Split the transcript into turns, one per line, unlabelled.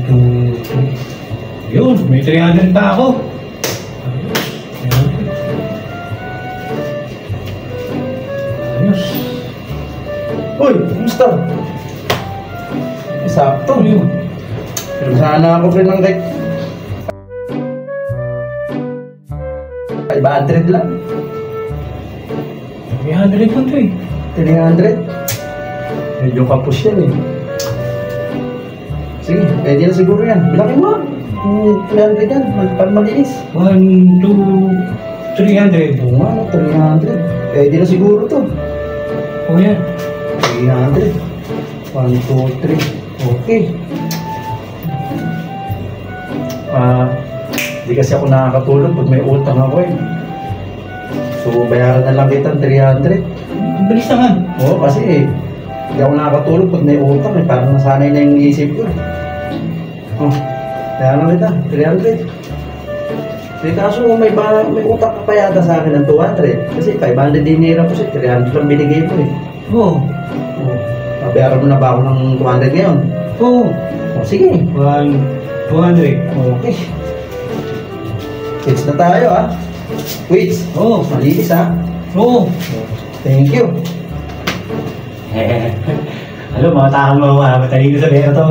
2. Yun, may 300 pa ako. Ayos.
Uy, kumusta? Sakto.
Yun.
Pero sana ako rin ng deck. 500 lang.
300 po ito eh.
300. Medyo kapos yan eh. Sige, pwede na siguro yan. Bilangin mo. 300 yan. Pag malinis.
1, 2, 300.
Oo nga, 300. Pwede na siguro to.
O yan.
300. 1, 2, 3. Okay. Di kasi ako nakakatulog pag may utang ako eh. So, bayaran na lang kita 300.
Ang bilis naman.
Oo, kasi eh, di ako nakakatulog pag may utang eh. Parang nasanay na yung isip ko eh. Oh, bayaran na kita, 300. Kasi kaso may utang ka pa yata sa akin ng 200. Kasi 500 dinira ko siya, 300 lang binigay mo eh.
Oo.
Oh, bayaran mo na ba ako ng 200 ngayon?
Oo.
Oh, sige.
200.
Okay. Quits na tayo ah. Quits.
Oo.
Malinis ah.
Oo.
Thank you.
Alam, mga taong matalino sa pera to.